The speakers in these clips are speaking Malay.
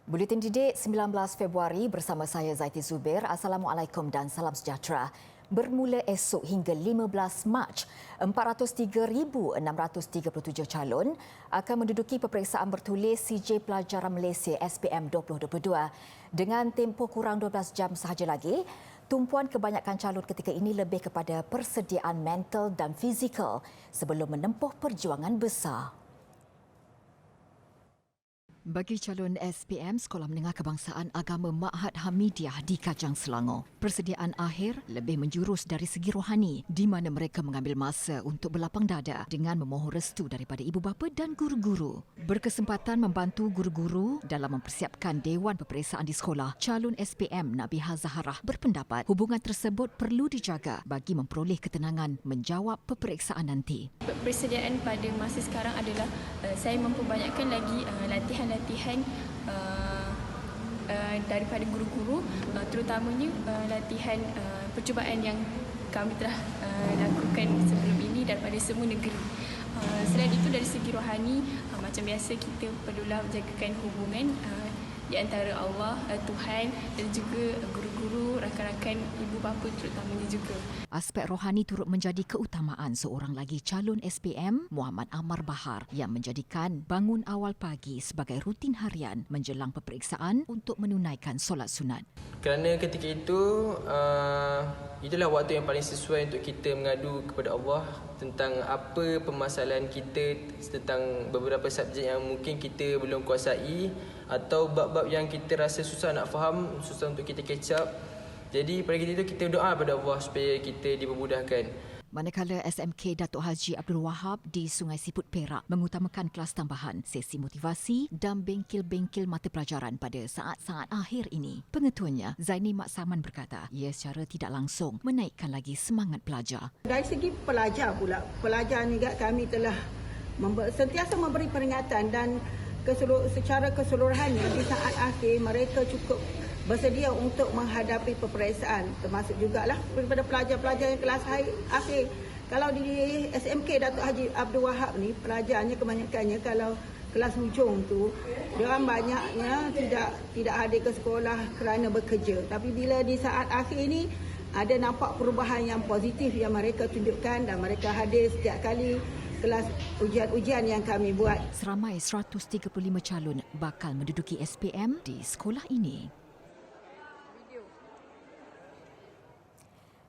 Buletin Didik 19 Februari bersama saya Zaiti Zubair. Assalamualaikum dan salam sejahtera. Bermula esok hingga 15 Mac, 403,637 calon akan menduduki peperiksaan bertulis CJ Pelajaran Malaysia SPM 2022. Dengan tempoh kurang 12 jam sahaja lagi, tumpuan kebanyakan calon ketika ini lebih kepada persediaan mental dan fizikal sebelum menempuh perjuangan besar. Bagi calon SPM Sekolah Menengah Kebangsaan Agama Ma'had Hamidiah di Kajang Selangor, persediaan akhir lebih menjurus dari segi rohani di mana mereka mengambil masa untuk berlapang dada dengan memohon restu daripada ibu bapa dan guru-guru. Berkesempatan membantu guru-guru dalam mempersiapkan Dewan Peperiksaan di sekolah, calon SPM Nabiha Zaharah berpendapat hubungan tersebut perlu dijaga bagi memperoleh ketenangan menjawab peperiksaan nanti. Persediaan pada masa sekarang adalah saya memperbanyakkan lagi latihan daripada guru-guru, terutamanya latihan percubaan yang kami telah lakukan sebelum ini daripada semua negeri. Selain itu dari segi rohani, macam biasa kita perlulah menjagakan hubungan di antara Allah, Tuhan dan juga guru-guru, rakan-rakan ibu bapa terutamanya juga. Aspek rohani turut menjadi keutamaan seorang lagi calon SPM, Muhammad Amar Bahar, yang menjadikan bangun awal pagi sebagai rutin harian menjelang peperiksaan untuk menunaikan solat sunat. Kerana ketika itu, itulah waktu yang paling sesuai untuk kita mengadu kepada Allah tentang apa permasalahan kita, tentang beberapa subjek yang mungkin kita belum kuasai atau bab-bab yang kita rasa susah nak faham, susah untuk kita catch up. Jadi pada ketika itu kita doa kepada Allah supaya kita dipermudahkan. Manakala SMK Datuk Haji Abdul Wahab di Sungai Siput Perak mengutamakan kelas tambahan, sesi motivasi dan bengkel-bengkel mata pelajaran pada saat-saat akhir ini. Pengetuanya, Zaini Mak Saman berkata, ia secara tidak langsung menaikkan lagi semangat pelajar. Dari segi pelajar pula, pelajar juga kami telah sentiasa memberi peringatan dan secara keseluruhannya di saat akhir mereka cukup bersedia untuk menghadapi peperiksaan, termasuk jugalah daripada pelajar-pelajar yang kelas akhir. Kalau di SMK Datuk Haji Abdul Wahab ni, pelajarnya kebanyakannya kalau kelas hujung tu, diorang banyaknya tidak hadir ke sekolah kerana bekerja. Tapi bila di saat akhir ini ada nampak perubahan yang positif yang mereka tunjukkan dan mereka hadir setiap kali kelas ujian-ujian yang kami buat. Seramai 135 calon bakal menduduki SPM di sekolah ini.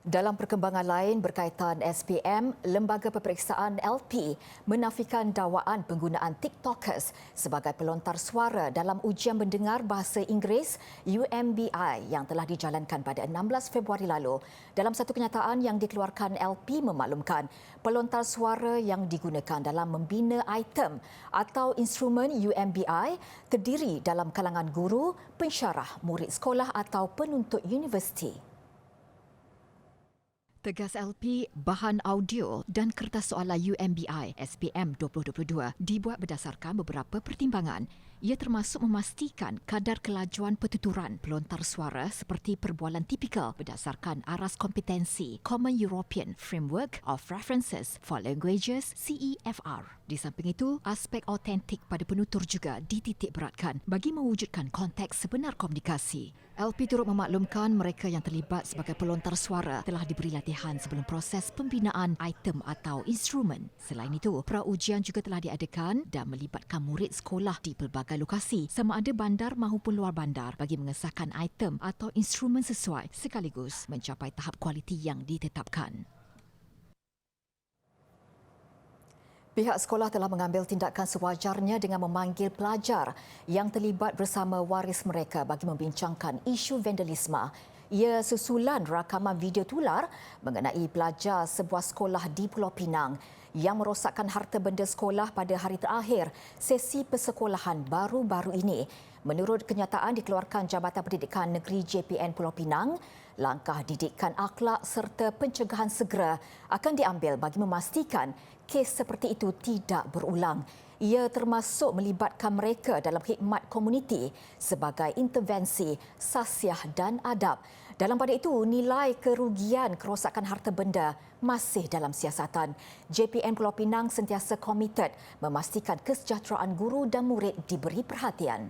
Dalam perkembangan lain berkaitan SPM, Lembaga Peperiksaan LP menafikan dakwaan penggunaan TikTokers sebagai pelontar suara dalam ujian mendengar bahasa Inggeris UMBI yang telah dijalankan pada 16 Februari lalu. Dalam satu kenyataan yang dikeluarkan, LP memaklumkan pelontar suara yang digunakan dalam membina item atau instrumen UMBI terdiri dalam kalangan guru, pensyarah, murid sekolah atau penuntut universiti. Tegas LP, bahan audio dan kertas soalan UMBI SPM 2022 dibuat berdasarkan beberapa pertimbangan. Ia termasuk memastikan kadar kelajuan pertuturan pelontar suara seperti perbualan tipikal berdasarkan aras kompetensi Common European Framework of References for Languages CEFR. Di samping itu, aspek autentik pada penutur juga dititik beratkan bagi mewujudkan konteks sebenar komunikasi. LP turut memaklumkan mereka yang terlibat sebagai pelontar suara telah diberi latihan sebelum proses pembinaan item atau instrumen. Selain itu, pra-ujian juga telah diadakan dan melibatkan murid sekolah di pelbagai lokasi sama ada bandar maupun luar bandar bagi mengesahkan item atau instrumen sesuai sekaligus mencapai tahap kualiti yang ditetapkan. Pihak sekolah telah mengambil tindakan sewajarnya dengan memanggil pelajar yang terlibat bersama waris mereka bagi membincangkan isu vandalisme. Ia susulan rakaman video tular mengenai pelajar sebuah sekolah di Pulau Pinang yang merosakkan harta benda sekolah pada hari terakhir sesi persekolahan baru-baru ini. Menurut kenyataan dikeluarkan Jabatan Pendidikan Negeri JPN Pulau Pinang, langkah didikan akhlak serta pencegahan segera akan diambil bagi memastikan kes seperti itu tidak berulang. Ia termasuk melibatkan mereka dalam khidmat komuniti sebagai intervensi sasiah dan adab. Dalam pada itu, nilai kerugian kerosakan harta benda masih dalam siasatan. JPN Pulau Pinang sentiasa komited memastikan kesejahteraan guru dan murid diberi perhatian.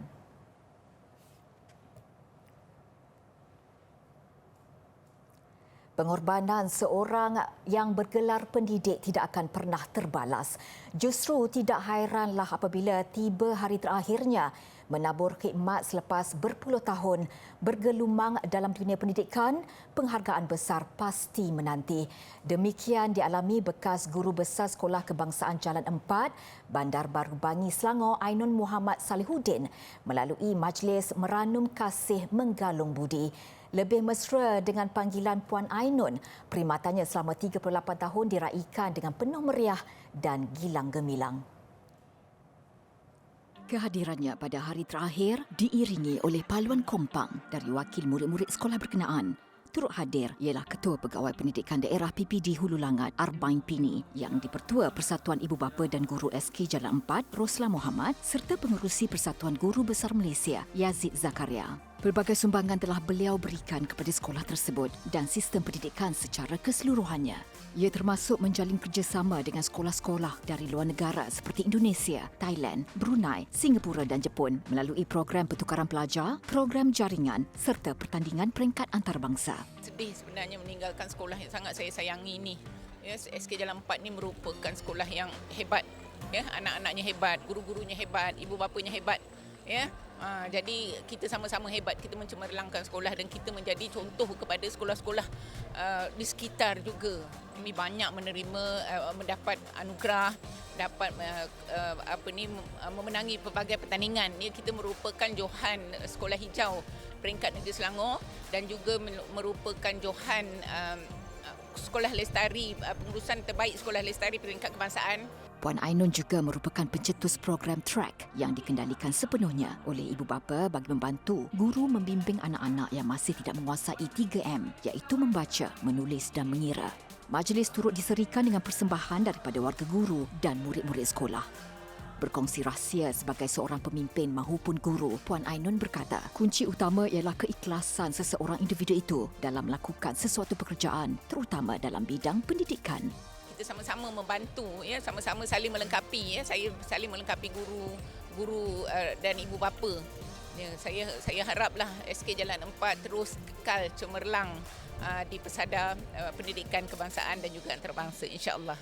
Pengorbanan seorang yang bergelar pendidik tidak akan pernah terbalas. Justru tidak hairanlah apabila tiba hari terakhirnya menabur khidmat selepas berpuluh tahun bergelumang dalam dunia pendidikan, penghargaan besar pasti menanti. Demikian dialami bekas guru besar Sekolah Kebangsaan Jalan 4, Bandar Baru Bangi, Selangor, Ainun Muhammad Salihuddin melalui majlis meranum kasih menggalung budi. Lebih mesra dengan panggilan Puan Ainun, perkhidmatannya selama 38 tahun diraikan dengan penuh meriah dan gilang gemilang. Kehadirannya pada hari terakhir diiringi oleh paluan kompang dari wakil murid-murid sekolah berkenaan. Turut hadir ialah Ketua Pegawai Pendidikan Daerah PPD Hulu Langat Arbain Pini yang dipertua Persatuan Ibu Bapa dan Guru SK Jalan 4 Rosla Muhammad serta pengerusi Persatuan Guru Besar Malaysia Yazid Zakaria. Pelbagai sumbangan telah beliau berikan kepada sekolah tersebut dan sistem pendidikan secara keseluruhannya. Ia termasuk menjalin kerjasama dengan sekolah-sekolah dari luar negara seperti Indonesia, Thailand, Brunei, Singapura dan Jepun melalui program pertukaran pelajar, program jaringan serta pertandingan peringkat antarabangsa. Sedih sebenarnya meninggalkan sekolah yang sangat saya sayangi ini. Ya, SK Jalan 4 ni merupakan sekolah yang hebat. Ya, anak-anaknya hebat, guru-gurunya hebat, ibu bapanya hebat. Ya, jadi kita sama-sama hebat, kita mencemerlangkan sekolah dan kita menjadi contoh kepada sekolah-sekolah di sekitar juga. Kami banyak menerima, mendapat anugerah, dapat memenangi pelbagai pertandingan. Ya, kita merupakan Johan Sekolah Hijau peringkat negeri Selangor dan juga merupakan Johan Sekolah Lestari, pengurusan terbaik Sekolah Lestari peringkat kebangsaan. Puan Ainun juga merupakan pencetus program track yang dikendalikan sepenuhnya oleh ibu bapa bagi membantu guru membimbing anak-anak yang masih tidak menguasai 3M iaitu membaca, menulis dan mengira. Majlis turut diserikan dengan persembahan daripada warga guru dan murid-murid sekolah. Berkongsi rahsia sebagai seorang pemimpin mahupun guru, Puan Ainun berkata, kunci utama ialah keikhlasan seseorang individu itu dalam melakukan sesuatu pekerjaan, terutama dalam bidang pendidikan. Kita sama-sama membantu, ya, sama-sama saling melengkapi. Ya, saya saling melengkapi guru dan ibu bapa. Ya, saya haraplah SK Jalan 4 terus kekal cemerlang di pesada pendidikan kebangsaan dan juga antarabangsa, insya-Allah.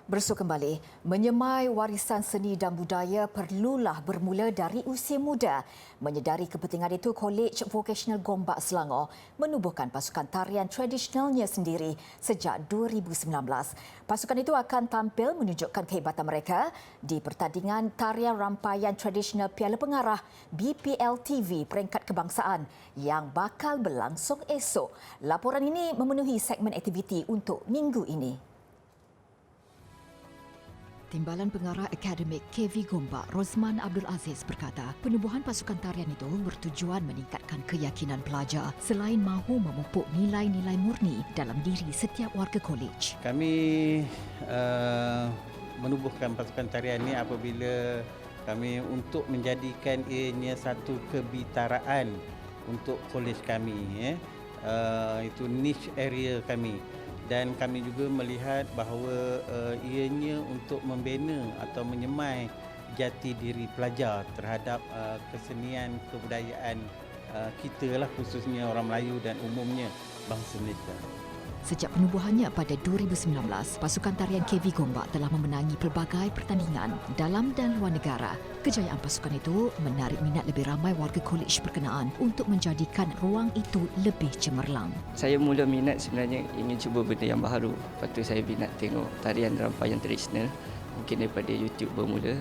Bersua kembali, menyemai warisan seni dan budaya perlulah bermula dari usia muda. Menyedari kepentingan itu, Kolej Vocational Gombak Selangor menubuhkan pasukan tarian tradisionalnya sendiri sejak 2019. Pasukan itu akan tampil menunjukkan kehebatan mereka di pertandingan tarian rampayan tradisional Piala Pengarah BPLTV peringkat kebangsaan yang bakal berlangsung esok. Laporan ini memenuhi segmen aktiviti untuk minggu ini. Timbalan Pengarah Akademik KV Gombak, Rosman Abdul Aziz berkata, penubuhan pasukan tarian itu bertujuan meningkatkan keyakinan pelajar selain mahu memupuk nilai-nilai murni dalam diri setiap warga kolej. Kami menubuhkan pasukan tarian ini apabila kami untuk menjadikan ianya satu kebitaraan untuk kolej kami. Itu niche area kami. Dan kami juga melihat bahawa ianya untuk membina atau menyemai jati diri pelajar terhadap kesenian, kebudayaan kita lah, khususnya orang Melayu dan umumnya bangsa Malaysia. Sejak penubuhannya pada 2019, pasukan tarian KV Gombak telah memenangi pelbagai pertandingan dalam dan luar negara. Kejayaan pasukan itu menarik minat lebih ramai warga kolej berkenaan untuk menjadikan ruang itu lebih cemerlang. Saya mula minat sebenarnya ingin cuba benda yang baru. Lepas tu saya minat tengok tarian rampayan tradisional, mungkin daripada YouTube bermula.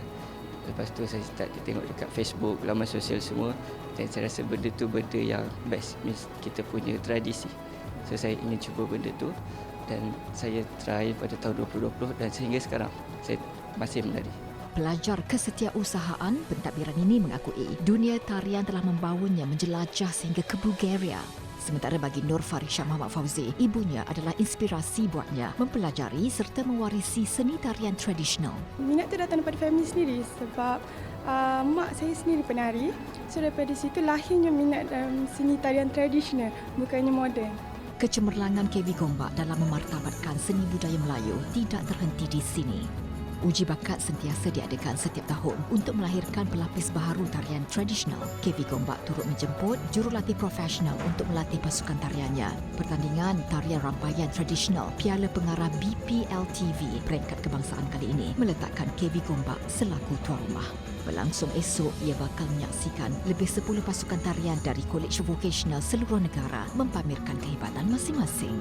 Lepas tu saya start tengok dekat Facebook, laman sosial semua. Dan saya rasa benda tu benda yang best, means kita punya tradisi. So saya ingin cuba benda tu dan saya try pada tahun 2020 dan sehingga sekarang saya masih menari. Pelajar kesetiausahaan pentadbiran ini mengakui dunia tarian telah membawanya menjelajah sehingga ke Bulgaria, Sementara bagi Nur Farisha Muhammad Fauzi, ibunya adalah inspirasi buatnya mempelajari serta mewarisi seni tarian tradisional. Minat tu datang daripada family sendiri sebab mak saya sendiri penari. So daripada situ lahirnya minat dalam seni tarian tradisional, bukannya moden. Kecemerlangan KV Gombak dalam memartabatkan seni budaya Melayu tidak terhenti di sini. Uji bakat sentiasa diadakan setiap tahun untuk melahirkan pelapis baharu tarian tradisional. KV Gombak turut menjemput jurulatih profesional untuk melatih pasukan tariannya. Pertandingan tarian rampayan tradisional Piala Pengarah BPLTV peringkat kebangsaan kali ini meletakkan KV Gombak selaku tuan rumah. Berlangsung esok, ia bakal menyaksikan lebih 10 pasukan tarian dari kolej vokasional seluruh negara mempamerkan kehebatan masing-masing.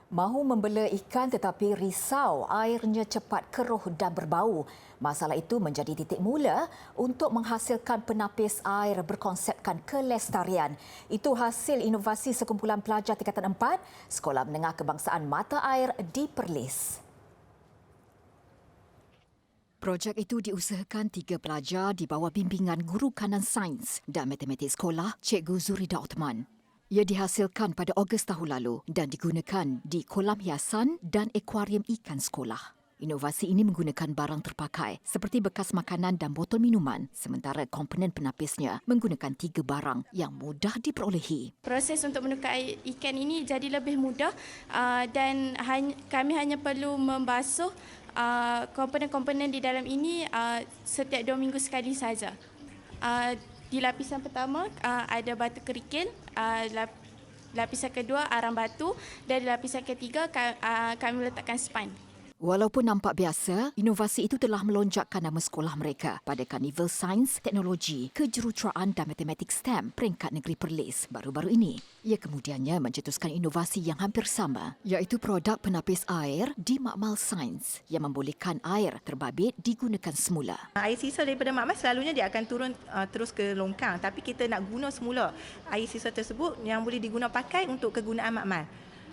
Mahu membela ikan tetapi risau airnya cepat keruh dan berbau. Masalah itu menjadi titik mula untuk menghasilkan penapis air berkonsepkan kelestarian. Itu hasil inovasi sekumpulan pelajar tingkatan 4 Sekolah Menengah Kebangsaan Mata Air di Perlis. Projek itu diusahakan 3 pelajar di bawah bimbingan Guru Kanan Sains dan Matematik Sekolah Cikgu Zurida Othman. Ia dihasilkan pada Ogos tahun lalu dan digunakan di kolam hiasan dan akuarium ikan sekolah. Inovasi ini menggunakan barang terpakai seperti bekas makanan dan botol minuman, sementara komponen penapisnya menggunakan 3 barang yang mudah diperolehi. Proses untuk menukar ikan ini jadi lebih mudah dan kami hanya perlu membasuh komponen-komponen di dalam ini setiap 2 minggu sekali saja. Di lapisan pertama ada batu kerikil, lapisan kedua arang batu dan di lapisan ketiga kami letakkan span. Walaupun nampak biasa, inovasi itu telah melonjakkan nama sekolah mereka pada Karnival Sains, Teknologi, Kejuruteraan dan Matematik STEM peringkat negeri Perlis baru-baru ini. Ia kemudiannya mencetuskan inovasi yang hampir sama, iaitu produk penapis air di makmal sains yang membolehkan air terbabit digunakan semula. Air sisa daripada makmal selalunya dia akan turun terus ke longkang, tapi kita nak guna semula air sisa tersebut yang boleh diguna pakai untuk kegunaan makmal.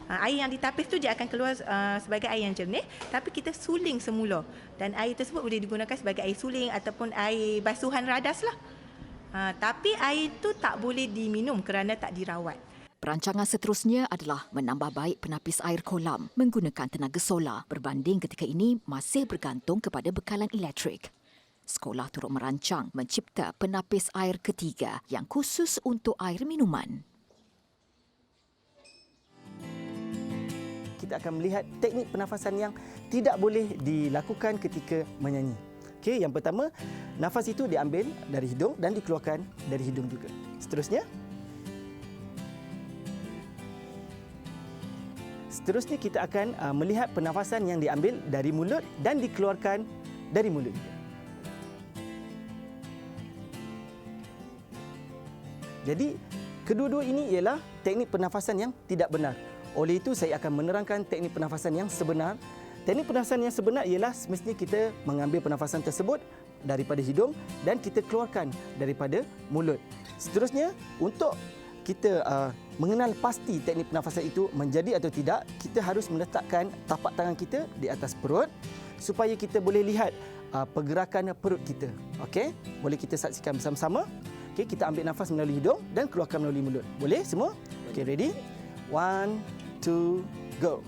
Air yang ditapis tu dia akan keluar sebagai air yang jernih, tapi kita suling semula dan air tersebut boleh digunakan sebagai air suling ataupun air basuhan radas lah. Tapi air itu tak boleh diminum kerana tak dirawat. Perancangan seterusnya adalah menambah baik penapis air kolam menggunakan tenaga solar berbanding ketika ini masih bergantung kepada bekalan elektrik. Sekolah turut merancang mencipta penapis air ketiga yang khusus untuk air minuman. Kita akan melihat teknik pernafasan yang tidak boleh dilakukan ketika menyanyi. Okey, yang pertama, nafas itu diambil dari hidung dan dikeluarkan dari hidung juga. Seterusnya kita akan melihat pernafasan yang diambil dari mulut dan dikeluarkan dari mulut juga. Jadi, kedua-dua ini ialah teknik pernafasan yang tidak benar. Oleh itu, saya akan menerangkan teknik pernafasan yang sebenar. Teknik pernafasan yang sebenar ialah semestinya kita mengambil pernafasan tersebut daripada hidung dan kita keluarkan daripada mulut. Seterusnya, untuk kita mengenal pasti teknik pernafasan itu menjadi atau tidak, kita harus meletakkan tapak tangan kita di atas perut supaya kita boleh lihat pergerakan perut kita. Okey? Boleh kita saksikan bersama-sama. Okey, kita ambil nafas melalui hidung dan keluarkan melalui mulut. Boleh semua? Okey, ready? 1, 2, go.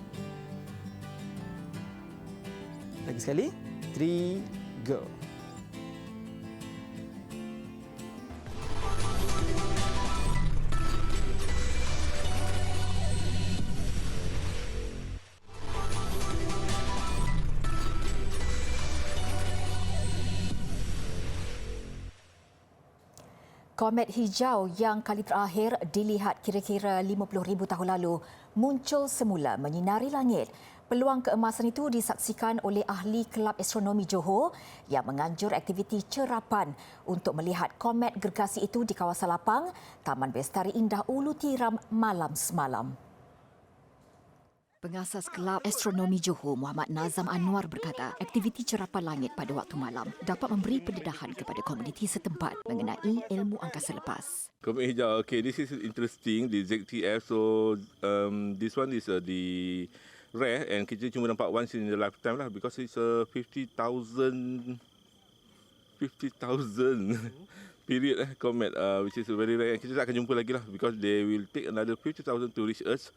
Lagi sekali. 3, go. Komet hijau yang kali terakhir dilihat kira-kira 50,000 tahun lalu muncul semula menyinari langit. Peluang keemasan itu disaksikan oleh ahli Kelab Astronomi Johor yang menganjur aktiviti cerapan untuk melihat komet gergasi itu di kawasan lapang Taman Bestari Indah Ulu Tiram malam semalam. Pengasas Kelab Astronomi Johor Muhammad Nazam Anwar berkata, aktiviti cerapan langit pada waktu malam dapat memberi pendedahan kepada komuniti setempat mengenai ilmu angkasa lepas. Komet hijau, okay, this is interesting, the ZTF. So this one is the rare and kita cuma nampak once in a lifetime lah because it's a 50,000 period comet which is very rare and kita tak akan jumpa lagi lah because they will take another 50,000 to reach Earth.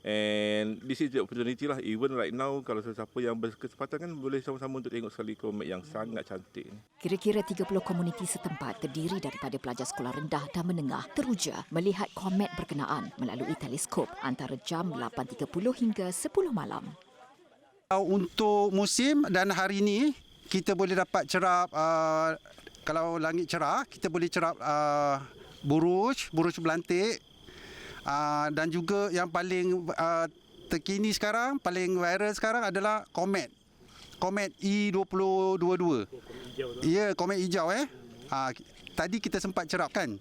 And this is the opportunity lah. Even right now, kalau sesiapa yang berkesempatan kan boleh sama-sama untuk tengok sekali komet yang sangat cantik. Kira-kira 30 komuniti setempat terdiri daripada pelajar sekolah rendah dan menengah teruja melihat komet berkenaan melalui teleskop antara jam 8.30 hingga 10 malam. Untuk musim dan hari ini, kita boleh dapat cerap, kalau langit cerah, kita boleh cerap buruj belantik. Dan juga yang paling terkini sekarang, paling viral sekarang adalah komet E2022. Ya, komet hijau tadi kita sempat cerapkan.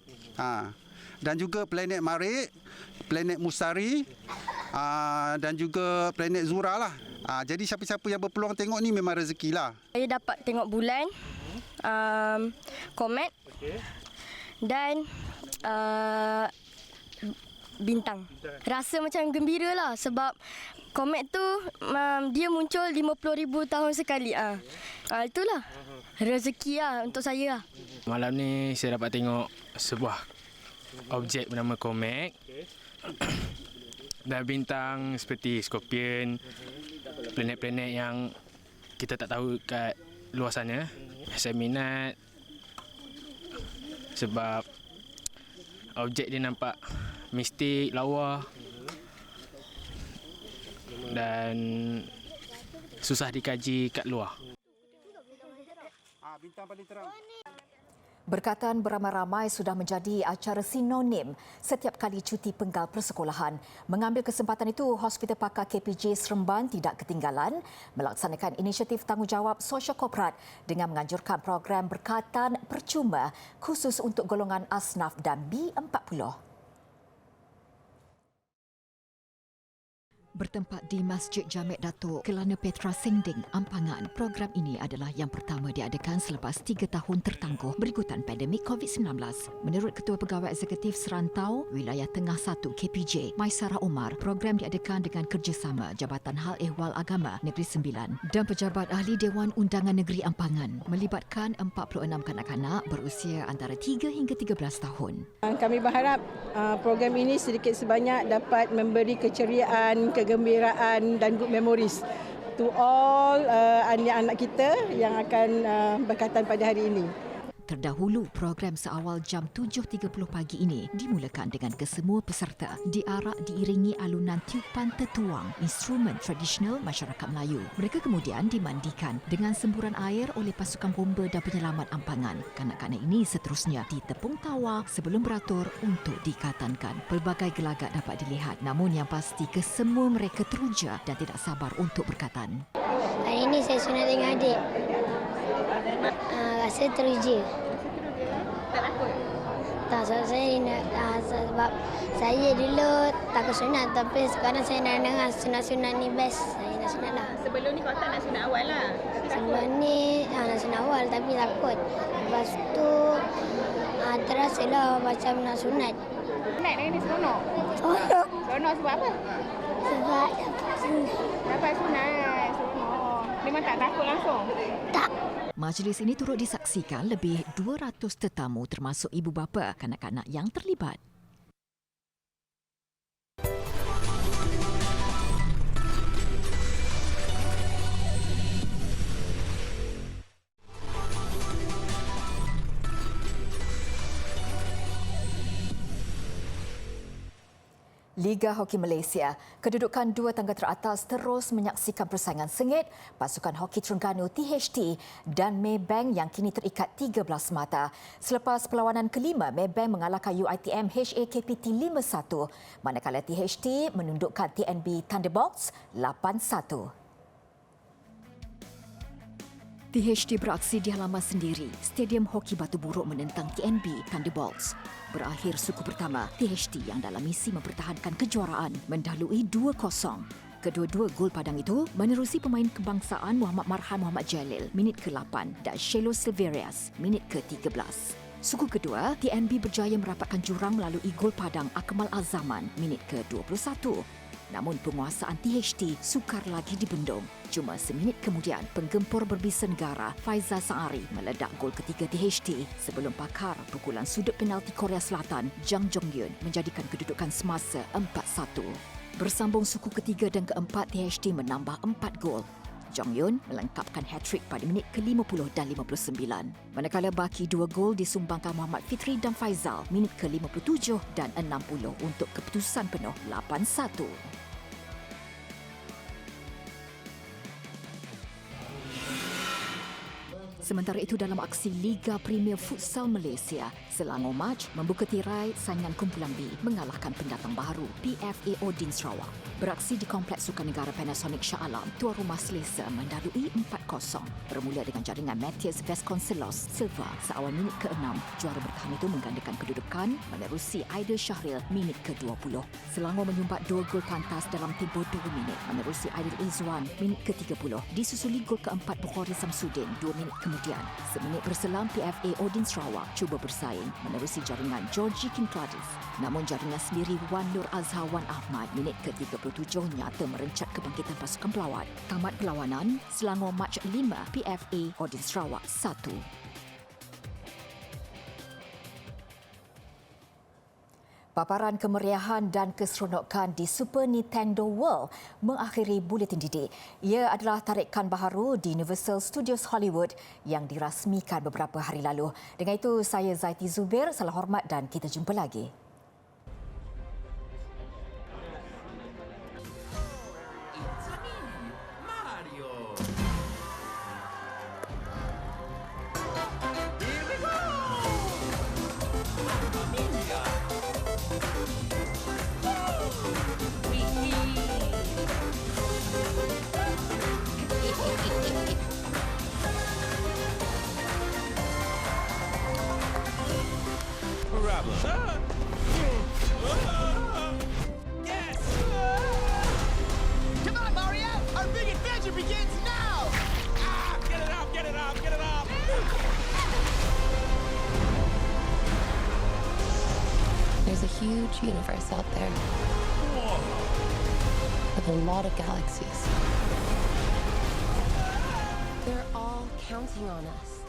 Dan juga planet Marikh, planet Musari, dan juga planet Zura lah. Jadi siapa-siapa yang berpeluang tengok ni memang rezekilah. Saya dapat tengok bulan, komet dan bintang. Rasa macam gembira lah sebab komet tu dia muncul 50,000 tahun sekali. Itulah rezeki lah untuk saya lah. Malam ni saya dapat tengok sebuah objek bernama komet dan bintang seperti Scorpion, planet-planet yang kita tak tahu kat luar sana. Saya minat sebab objek dia nampak mistik, lawa dan susah dikaji kat luar. Bintang paling terang. Berkatan beramai-ramai sudah menjadi acara sinonim setiap kali cuti penggal persekolahan. Mengambil kesempatan itu, Hospital Pakar KPJ Seremban tidak ketinggalan melaksanakan inisiatif tanggungjawab sosial korporat dengan menganjurkan program berkatan percuma khusus untuk golongan asnaf dan B40. Bertempat di Masjid Jamek Datuk Kelana Petra Sengding, Ampangan. Program ini adalah yang pertama diadakan selepas 3 tahun tertangguh berikutan pandemik COVID-19. Menurut Ketua Pegawai Eksekutif Serantau Wilayah Tengah 1 KPJ, Maisara Omar, program diadakan dengan kerjasama Jabatan Hal Ehwal Agama Negeri Sembilan dan Pejabat Ahli Dewan Undangan Negeri Ampangan, melibatkan 46 kanak-kanak berusia antara 3 hingga 13 tahun. Kami berharap program ini sedikit sebanyak dapat memberi keceriaan, kegembiraan dan good memories to all anak-anak kita yang akan berkatan pada hari ini. Terdahulu, program seawal jam 7.30 pagi ini dimulakan dengan kesemua peserta diarak diiringi alunan tiupan tertuang instrumen tradisional masyarakat Melayu. Mereka kemudian dimandikan dengan semburan air oleh pasukan bomba dan penyelamat Ampangan. Kanak-kanak ini seterusnya ditepung tawa sebelum beratur untuk dikatankan. Pelbagai gelagat dapat dilihat, namun yang pasti kesemua mereka teruja dan tidak sabar untuk berkatan. Hari ini saya sunat dengan adik. Rasa teruja. Tak takut? Tak, sebab saya dulu takut sunat tapi sekarang saya nak dengar sunat-sunat ni best. Saya nak sunat lah. Sebelum ni kau tak nak sunat awal lah? Sebelum ni nak sunat awal tapi takut. Lepas tu terasa lah macam nak sunat. Sunat dengan ni seronok? Seronok. Seronok sebab apa? Sebab dapat sunat. Dapat sunat, seronok. Memang tak takut langsung? Tak. Majlis ini turut disaksikan lebih 200 tetamu termasuk ibu bapa kanak-kanak yang terlibat. Liga Hoki Malaysia, kedudukan dua tangga teratas terus menyaksikan persaingan sengit pasukan hoki Terengganu THT dan Maybank yang kini terikat 13 mata. Selepas perlawanan kelima, Maybank mengalahkan UiTM HAKPT 5-1, manakala THT menundukkan TNB Thunderbolts 8-1. THT beraksi di halaman sendiri. Stadium Hoki Batu Buruk menentang TNB Thunderbolts. Berakhir suku pertama, THT yang dalam misi mempertahankan kejuaraan mendahului 2-0. Kedua-dua gol padang itu menerusi pemain kebangsaan Muhammad Marhan Muhammad Jalil minit ke-8 dan Shelo Silverias minit ke-13. Suku kedua, TNB berjaya merapatkan jurang melalui gol padang Akmal Azaman minit ke-21. Namun penguasaan THT sukar lagi dibendung. Cuma seminit kemudian, penggempur berbisa negara Faizal Saari meledak gol ketiga THT sebelum pakar pukulan sudut penalti Korea Selatan Jang Jong-yun menjadikan kedudukan semasa 4-1. Bersambung suku ketiga dan keempat, THT menambah 4 gol. Jong-yun melengkapkan hat-trick pada minit ke-50 dan 59. Manakala baki 2 gol disumbangkan Muhammad Fitri dan Faizal minit ke-57 dan 60 untuk keputusan penuh 8-1. Sementara itu dalam aksi Liga Premier Futsal Malaysia, Selangor Match membuka tirai saingan kumpulan B mengalahkan pendatang baru PFA Odin Sarawak. Beraksi di Kompleks Sukan Negara Panasonic Shah Alam, tuan rumah Selesa mendalui 4-0. Bermula dengan jaringan Matthias Vasconcelos Silva seawal minit ke-6. Juara bertahan itu menggandakan kedudukan menerusi Aidil Syahril minit ke-20. Selangor menyumbat 2 gol pantas dalam tempoh 2 minit menerusi Aidil Izzuan minit ke-30. Disusuli gol keempat Bukhari Samsudin 2 minit kemudian. Seminit berselang PFA Odin Sarawak cuba bersaing menerusi jaringan Georgie Kincladis. Namun jaringan sendiri Wan Nur Azhar Wan Ahmad minit ke-37 nyata merencat kebangkitan pasukan pelawat. Tamat perlawanan, Selangor Match 5, PFA Odin Sarawak 1. Paparan kemeriahan dan keseronokan di Super Nintendo World mengakhiri buletin didik. Ia adalah tarikan baharu di Universal Studios Hollywood yang dirasmikan beberapa hari lalu. Dengan itu, saya Zaiti Zubir, salam hormat dan kita jumpa lagi. Yes! Come on, Mario! Our big adventure begins now! Ah, get it off, get it off, get it off! There's a huge universe out there. Whoa. With a lot of galaxies. They're all counting on us.